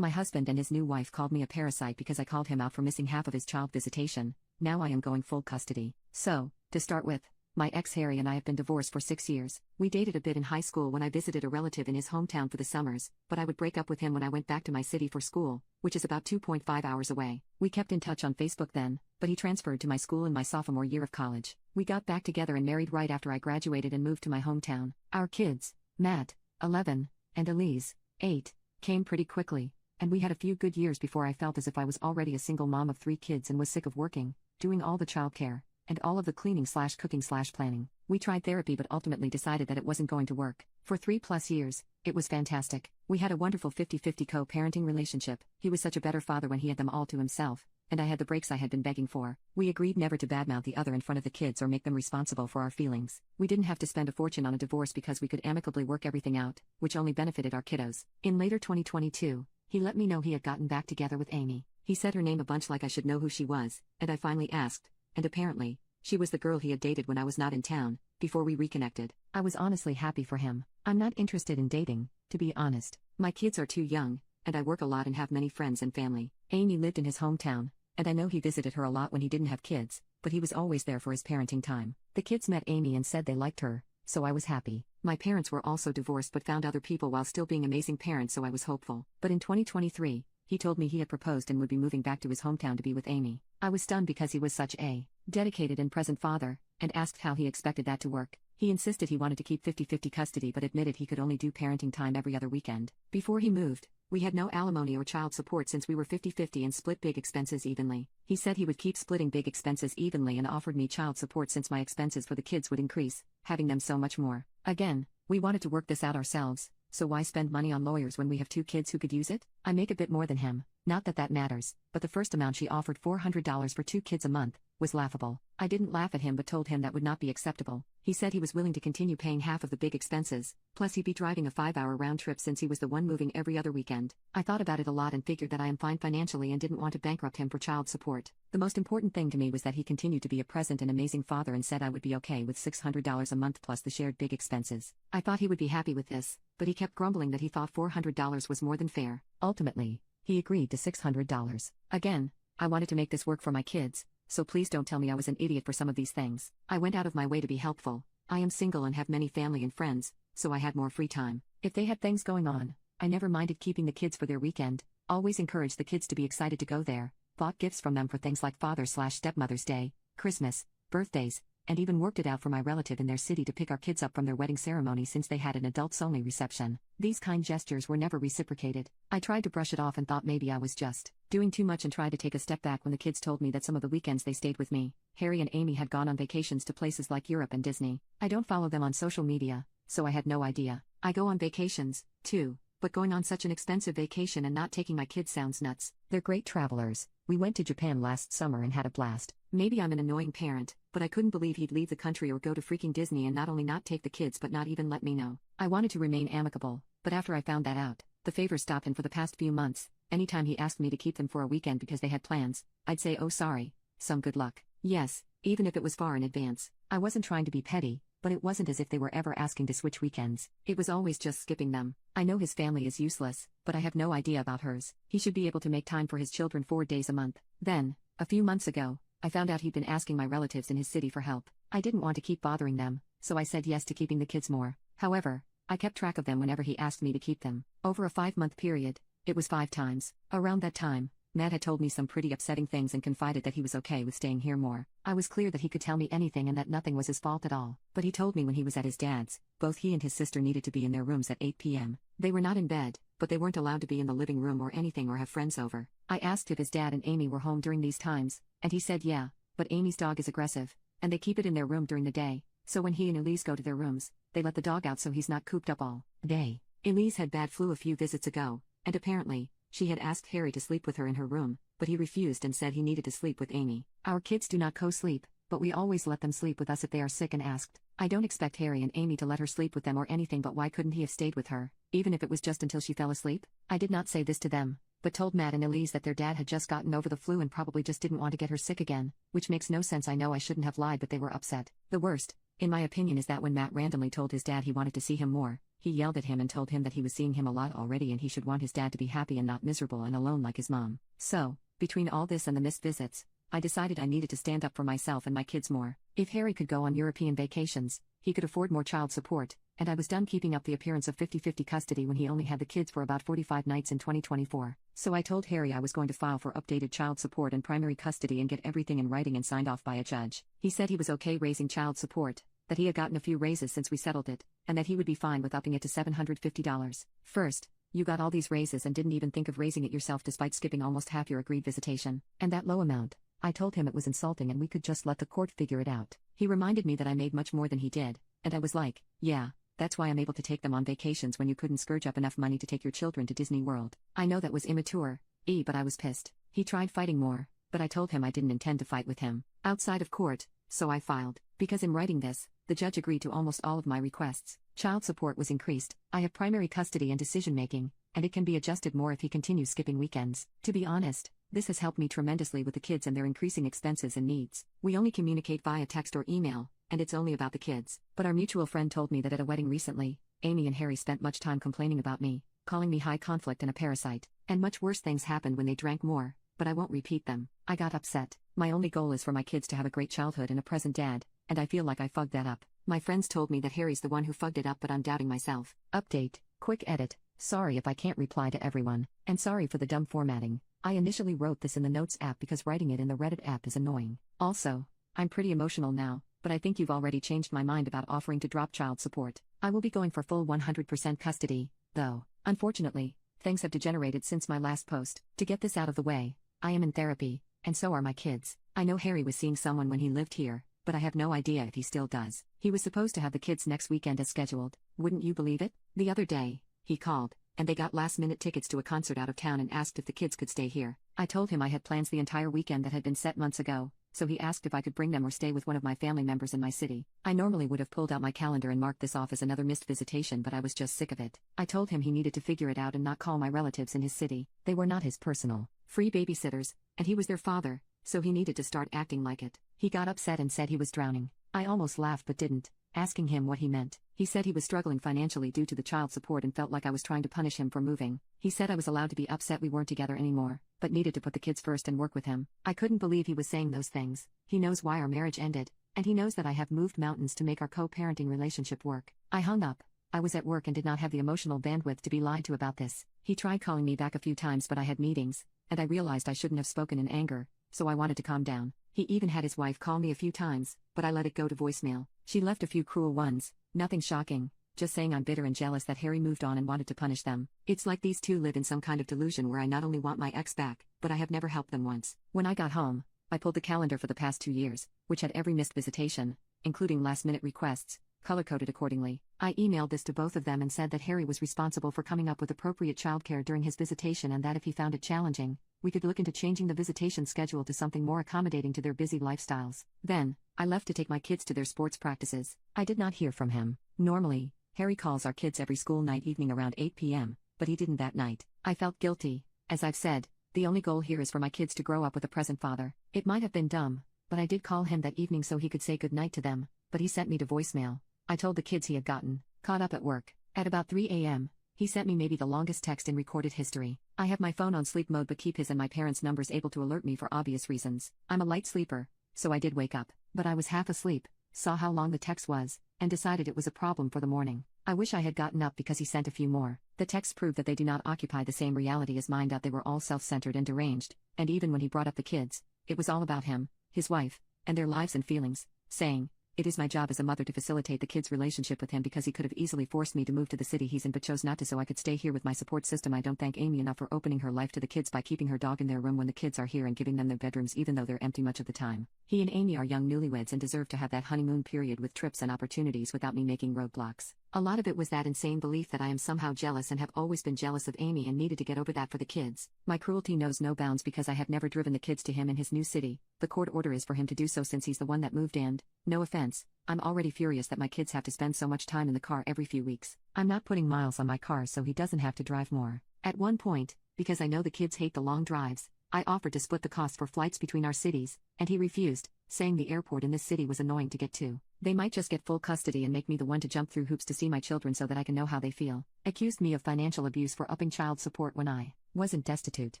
My husband and his new wife called me a parasite because I called him out for missing half of his child visitation. Now I am going full custody. So, to start with, my ex Harry and I have been divorced for 6 years. We dated a bit in high school when I visited a relative in his hometown for the summers, but I would break up with him when I went back to my city for school, which is about 2.5 hours away. We kept in touch on Facebook then, but he transferred to my school in my sophomore year of college. We got back together and married right after I graduated and moved to my hometown. Our kids, Matt, 11, and Elise, 8, came pretty quickly, and we had a few good years before I felt as if I was already a single mom of 3 kids and was sick of working, doing all the childcare, and all of the cleaning/cooking/planning. We tried therapy but ultimately decided that it wasn't going to work. For 3+ years, it was fantastic. We had a wonderful 50-50 co-parenting relationship. He was such a better father when he had them all to himself, and I had the breaks I had been begging for. We agreed never to badmouth the other in front of the kids or make them responsible for our feelings. We didn't have to spend a fortune on a divorce because we could amicably work everything out, which only benefited our kiddos. In later 2022, he let me know he had gotten back together with Amy. He said her name a bunch like I should know who she was, and I finally asked, and apparently, she was the girl he had dated when I was not in town, before we reconnected. I was honestly happy for him. I'm not interested in dating, to be honest. My kids are too young, and I work a lot and have many friends and family. Amy lived in his hometown, and I know he visited her a lot when he didn't have kids, but he was always there for his parenting time. The kids met Amy and said they liked her, so I was happy. My parents were also divorced but found other people while still being amazing parents, so I was hopeful. But in 2023, he told me he had proposed and would be moving back to his hometown to be with Amy. I was stunned because he was such a dedicated and present father, and asked how he expected that to work. He insisted he wanted to keep 50-50 custody but admitted he could only do parenting time every other weekend. Before he moved, we had no alimony or child support since we were 50-50 and split big expenses evenly. He said he would keep splitting big expenses evenly and offered me child support since my expenses for the kids would increase, having them so much more. Again, we wanted to work this out ourselves, so why spend money on lawyers when we have 2 kids who could use it? I make a bit more than him, not that that matters, but the first amount she offered, $400 for 2 kids a month, was laughable. I didn't laugh at him but told him that would not be acceptable. He said he was willing to continue paying half of the big expenses, plus he'd be driving a 5-hour round trip since he was the one moving every other weekend. I thought about it a lot and figured that I am fine financially and didn't want to bankrupt him for child support. The most important thing to me was that he continued to be a present and amazing father and said I would be okay with $600 a month plus the shared big expenses. I thought he would be happy with this, but he kept grumbling that he thought $400 was more than fair. Ultimately, he agreed to $600. Again, I wanted to make this work for my kids, so please don't tell me I was an idiot for some of these things. I went out of my way to be helpful. I am single and have many family and friends, so I had more free time. If they had things going on, I never minded keeping the kids for their weekend, always encouraged the kids to be excited to go there, bought gifts from them for things like Father's/Stepmother's Day, Christmas, birthdays, and even worked it out for my relative in their city to pick our kids up from their wedding ceremony since they had an adults-only reception. These kind gestures were never reciprocated. I tried to brush it off and thought maybe I was just doing too much and tried to take a step back when the kids told me that some of the weekends they stayed with me, Harry and Amy had gone on vacations to places like Europe and Disney. I don't follow them on social media, so I had no idea. I go on vacations, too, but going on such an expensive vacation and not taking my kids sounds nuts. They're great travelers. We went to Japan last summer and had a blast. Maybe I'm an annoying parent, but I couldn't believe he'd leave the country or go to freaking Disney and not only not take the kids but not even let me know. I wanted to remain amicable, but after I found that out, the favor stopped, and for the past few months, anytime he asked me to keep them for a weekend because they had plans, I'd say oh sorry, some good luck. Yes, even if it was far in advance. I wasn't trying to be petty, but it wasn't as if they were ever asking to switch weekends. It was always just skipping them. I know his family is useless, but I have no idea about hers. He should be able to make time for his children 4 days a month. Then, a few months ago, I found out he'd been asking my relatives in his city for help. I didn't want to keep bothering them, so I said yes to keeping the kids more. However, I kept track of them whenever he asked me to keep them. Over a 5-month period, it was 5 times. Around that time, Matt had told me some pretty upsetting things and confided that he was okay with staying here more. I was clear that he could tell me anything and that nothing was his fault at all. But he told me when he was at his dad's, both he and his sister needed to be in their rooms at 8 p.m. They were not in bed, but they weren't allowed to be in the living room or anything or have friends over. I asked if his dad and Amy were home during these times, and he said yeah, but Amy's dog is aggressive, and they keep it in their room during the day, so when he and Elise go to their rooms, they let the dog out so he's not cooped up all day. Elise had bad flu a few visits ago, and apparently, she had asked Harry to sleep with her in her room, but he refused and said he needed to sleep with Amy. Our kids do not co-sleep, but we always let them sleep with us if they are sick and asked. I don't expect Harry and Amy to let her sleep with them or anything, but why couldn't he have stayed with her, even if it was just until she fell asleep? I did not say this to them, but told Matt and Elise that their dad had just gotten over the flu and probably just didn't want to get her sick again, which makes no sense. I know I shouldn't have lied, but they were upset. The worst, in my opinion, is that when Matt randomly told his dad he wanted to see him more, He yelled at him and told him that he was seeing him a lot already and he should want his dad to be happy and not miserable and alone like his mom. So, between all this and the missed visits, I decided I needed to stand up for myself and my kids more. If Harry could go on European vacations, he could afford more child support, and I was done keeping up the appearance of 50-50 custody when he only had the kids for about 45 nights in 2024. So I told Harry I was going to file for updated child support and primary custody and get everything in writing and signed off by a judge. He said he was okay raising child support, that he had gotten a few raises since we settled it, and that he would be fine with upping it to $750. First, you got all these raises and didn't even think of raising it yourself despite skipping almost half your agreed visitation. And that low amount. I told him it was insulting and we could just let the court figure it out. He reminded me that I made much more than he did, and I was like, yeah, that's why I'm able to take them on vacations when you couldn't scourge up enough money to take your children to Disney World. I know that was immature, but I was pissed. He tried fighting more, but I told him I didn't intend to fight with him outside of court, so I filed. Because in writing this, the judge agreed to almost all of my requests. Child support was increased, I have primary custody and decision-making, and it can be adjusted more if he continues skipping weekends. To be honest, this has helped me tremendously with the kids and their increasing expenses and needs. We only communicate via text or email, and it's only about the kids. But our mutual friend told me that at a wedding recently, Amy and Harry spent much time complaining about me, calling me high conflict and a parasite, and much worse things happened when they drank more, but I won't repeat them. I got upset. My only goal is for my kids to have a great childhood and a present dad, and I feel like I fucked that up. My friends told me that Harry's the one who fucked it up, but I'm doubting myself. Update, quick edit. Sorry if I can't reply to everyone, and sorry for the dumb formatting. I initially wrote this in the Notes app because writing it in the Reddit app is annoying. Also, I'm pretty emotional now, but I think you've already changed my mind about offering to drop child support. I will be going for full 100% custody, though. Unfortunately, things have degenerated since my last post. To get this out of the way, I am in therapy, and so are my kids. I know Harry was seeing someone when he lived here, but I have no idea if he still does. He was supposed to have the kids next weekend as scheduled. Wouldn't you believe it? The other day, he called, and they got last-minute tickets to a concert out of town and asked if the kids could stay here. I told him I had plans the entire weekend that had been set months ago, so he asked if I could bring them or stay with one of my family members in my city. I normally would have pulled out my calendar and marked this off as another missed visitation, but I was just sick of it. I told him he needed to figure it out and not call my relatives in his city. They were not his personal, free babysitters, and he was their father, so he needed to start acting like it. He got upset and said he was drowning. I almost laughed but didn't, asking him what he meant. He said he was struggling financially due to the child support and felt like I was trying to punish him for moving. He said I was allowed to be upset we weren't together anymore, but needed to put the kids first and work with him. I couldn't believe he was saying those things. He knows why our marriage ended, and he knows that I have moved mountains to make our co-parenting relationship work. I hung up. I was at work and did not have the emotional bandwidth to be lied to about this. He tried calling me back a few times, but I had meetings, and I realized I shouldn't have spoken in anger, so I wanted to calm down. He even had his wife call me a few times, but I let it go to voicemail. She left a few cruel ones, nothing shocking, just saying I'm bitter and jealous that Harry moved on and wanted to punish them. It's like these two live in some kind of delusion where I not only want my ex back, but I have never helped them once. When I got home, I pulled the calendar for the past 2 years, which had every missed visitation, including last-minute requests, color-coded accordingly. I emailed this to both of them and said that Harry was responsible for coming up with appropriate childcare during his visitation and that if he found it challenging, we could look into changing the visitation schedule to something more accommodating to their busy lifestyles. Then, I left to take my kids to their sports practices. I did not hear from him. Normally, Harry calls our kids every school night evening around 8 p.m., but he didn't that night. I felt guilty. As I've said, the only goal here is for my kids to grow up with a present father. It might have been dumb, but I did call him that evening so he could say goodnight to them, but he sent me to voicemail. I told the kids he had gotten caught up at work. At about 3 a.m., he sent me maybe the longest text in recorded history. I have my phone on sleep mode but keep his and my parents' numbers able to alert me for obvious reasons. I'm a light sleeper, so I did wake up, but I was half asleep, saw how long the text was, and decided it was a problem for the morning. I wish I had gotten up because he sent a few more. The texts proved that they do not occupy the same reality as mine, that they were all self-centered and deranged, and even when he brought up the kids, it was all about him, his wife, and their lives and feelings, saying, "It is my job as a mother to facilitate the kids' relationship with him because he could have easily forced me to move to the city he's in but chose not to so I could stay here with my support system. I don't thank Amy enough for opening her life to the kids by keeping her dog in their room when the kids are here and giving them their bedrooms even though they're empty much of the time. He and Amy are young newlyweds and deserve to have that honeymoon period with trips and opportunities without me making roadblocks." A lot of it was that insane belief that I am somehow jealous and have always been jealous of Amy and needed to get over that for the kids. My cruelty knows no bounds because I have never driven the kids to him in his new city. The court order is for him to do so since he's the one that moved and, no offense, I'm already furious that my kids have to spend so much time in the car every few weeks. I'm not putting miles on my car so he doesn't have to drive more. At one point, because I know the kids hate the long drives, I offered to split the cost for flights between our cities, and he refused, saying the airport in this city was annoying to get to. They might just get full custody and make me the one to jump through hoops to see my children so that I can know how they feel. Accused me of financial abuse for upping child support when I wasn't destitute.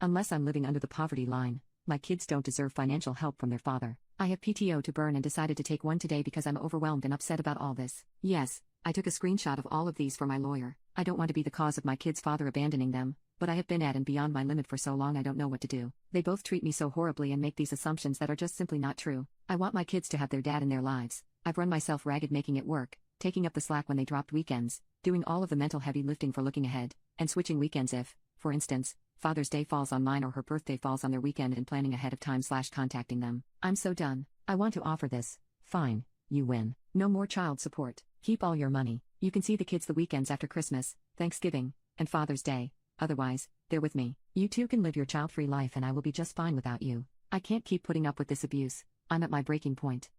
Unless I'm living under the poverty line, my kids don't deserve financial help from their father. I have PTO to burn and decided to take one today because I'm overwhelmed and upset about all this. Yes, I took a screenshot of all of these for my lawyer. I don't want to be the cause of my kids' father abandoning them, but I have been at and beyond my limit for so long I don't know what to do. They both treat me so horribly and make these assumptions that are just simply not true. I want my kids to have their dad in their lives. I've run myself ragged making it work, taking up the slack when they dropped weekends, doing all of the mental heavy lifting for looking ahead, and switching weekends if, for instance, Father's Day falls on mine or her birthday falls on their weekend and planning ahead of time / contacting them. I'm so done. I want to offer this. Fine, you win. No more child support. Keep all your money. You can see the kids the weekends after Christmas, Thanksgiving, and Father's Day. Otherwise, they're with me. You two can live your child-free life and I will be just fine without you. I can't keep putting up with this abuse. I'm at my breaking point.